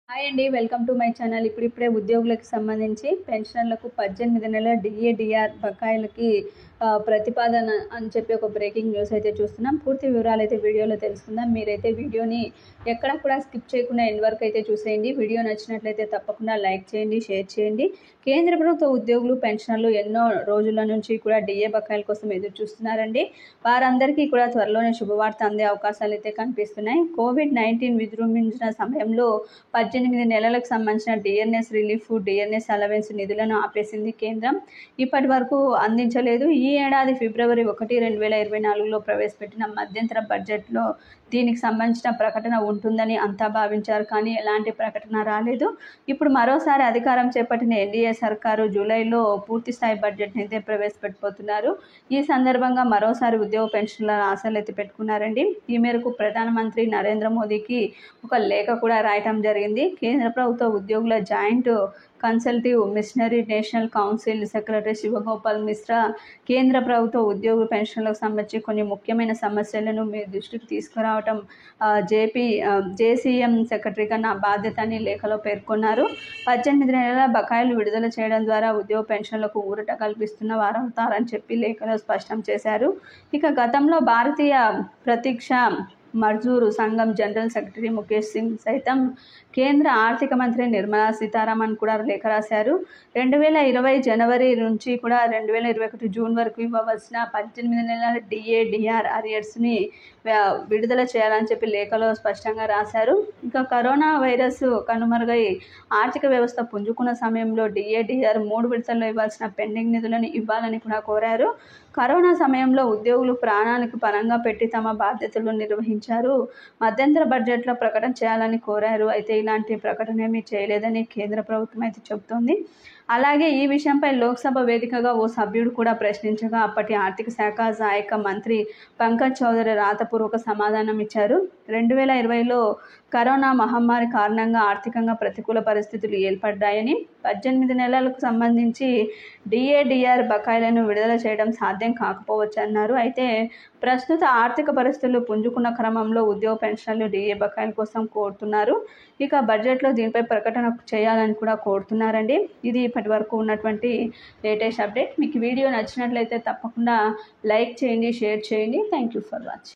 Hi అండి, welcome to my channel. ఇప్పుడిప్పుడే ఉద్యోగులకు సంబంధించి పెన్షనర్లకు 18 నెలల డిఏ/డిఆర్ బకాయిలకి ప్రతిపాదన అని చెప్పి ఒక బ్రేకింగ్ న్యూస్ అయితే చూస్తున్నాం. పూర్తి వివరాలు అయితే వీడియోలో తెలుసుకుందాం. మీరైతే వీడియోని ఎక్కడ కూడా స్కిప్ చేయకుండా ఎండ్ వరకు అయితే చూసేయండి. వీడియో నచ్చినట్లయితే తప్పకుండా లైక్ చేయండి, షేర్ చేయండి. కేంద్ర ప్రభుత్వ ఉద్యోగులు, పెన్షనర్లు ఎన్నో రోజుల నుంచి కూడా డిఏ బకాయిల కోసం ఎదురు చూస్తున్నారండి. వారందరికీ కూడా త్వరలోనే శుభవార్త అందే అవకాశాలు అయితే కనిపిస్తున్నాయి. కోవిడ్-19 విజృంభించిన సమయంలో 18 నెలలకు సంబంధించిన డిఎన్ఎస్ రిలీఫ్, డిఎన్ఎస్ అలవెన్స్ నిధులను ఆపేసింది కేంద్రం. ఇప్పటి వరకు అందించలేదు. ఈ ఏడాది ఫిబ్రవరి 1, 2024లో ప్రవేశపెట్టిన మధ్యంతర బడ్జెట్లో దీనికి సంబంధించిన ప్రకటన ఉంటుందని అంతా భావించారు, కానీ ఎలాంటి ప్రకటన రాలేదు. ఇప్పుడు మరోసారి అధికారం చేపట్టిన ఎన్డీఏ సర్కారు జూలైలో పూర్తిస్థాయి బడ్జెట్ని అయితే ప్రవేశపెట్టబోతున్నారు. ఈ సందర్భంగా మరోసారి ఉద్యోగ పెన్షన్ల ఆశలు అయితే పెట్టుకున్నారండి. ఈ మేరకు ప్రధానమంత్రి నరేంద్ర మోదీకి ఒక లేఖ కూడా రాయటం జరిగింది. కేంద్ర ప్రభుత్వ ఉద్యోగుల joint consultative machinery national council secretary Shivgopal Mishra కేంద్ర ప్రభుత్వ ఉద్యోగుల పెన్షన్లకు సంబంధించి కొన్ని ముఖ్యమైన సమస్యలను మీ దృష్టికి తీసుకురావటం జేసీఎం సెక్రటరీగా నా బాధ్యత అని లేఖలో పేర్కొన్నారు. 18 నెలల బకాయిలు విడుదల చేయడం ద్వారా ఉద్యోగ పెన్షన్లకు ఊరట కల్పిస్తున్న వారవుతారని చెప్పి లేఖలో స్పష్టం చేశారు. ఇక గతంలో భారతీయ ప్రతీక్ష మజ్దూర్ సంఘం జనరల్ సెక్రటరీ ముఖేష్ సింగ్ సైతం కేంద్ర ఆర్థిక మంత్రి నిర్మలా సీతారామన్ కూడా లేఖ రాశారు. 2020 జనవరి నుంచి కూడా 2021 జూన్ వరకు ఇవ్వవలసిన 18 నెలల డిఏ/డిఆర్ అరియర్స్ని విడుదల చేయాలని చెప్పి లేఖలో స్పష్టంగా రాశారు. ఇంకా కరోనా వైరస్ కనుమరుగై ఆర్థిక వ్యవస్థ పుంజుకున్న సమయంలో డిఏ/డిఆర్ 3 విడతల్లో ఇవ్వాల్సిన పెండింగ్ నిధులను ఇవ్వాలని కూడా కోరారు. కరోనా సమయంలో ఉద్యోగులు ప్రాణాలకు పణంగా పెట్టి తమ బాధ్యతలు నిర్వహించారు. మధ్యంతర బడ్జెట్లో ప్రకటన చేయాలని కోరారు. అయితే ఇలాంటి ప్రకటన ఏమీ చేయలేదని కేంద్ర ప్రభుత్వం అయితే చెబుతోంది. అలాగే ఈ విషయంపై లోక్సభ వేదికగా ఓ సభ్యుడు కూడా ప్రశ్నించగా అప్పటి ఆర్థిక శాఖ సహాయక మంత్రి పంకజ్ చౌదరి రాతపూర్వక సమాధానం ఇచ్చారు. 2020లో కరోనా మహమ్మారి కారణంగా ఆర్థికంగా ప్రతికూల పరిస్థితులు ఏర్పడ్డాయని, 18 నెలలకు సంబంధించి డిఏ/డిఆర్ బకాయిలను విడుదల చేయడం సాధ్యం కాకపోవచ్చన్నారు. అయితే ప్రస్తుత ఆర్థిక పరిస్థితులు పుంజుకున్న క్రమంలో ఉద్యోగ పెన్షన్లు డిఏ బకాయిల కోసం కోరుతున్నారు. ఇక బడ్జెట్లో దీనిపై ప్రకటన చేయాలని కూడా కోరుతున్నారండి. ఇది ఇప్పటి వరకు ఉన్నటువంటి లేటెస్ట్ అప్డేట్. మీకు వీడియో నచ్చినట్లయితే తప్పకుండా లైక్ చేయండి, షేర్ చేయండి. Thank you for watching.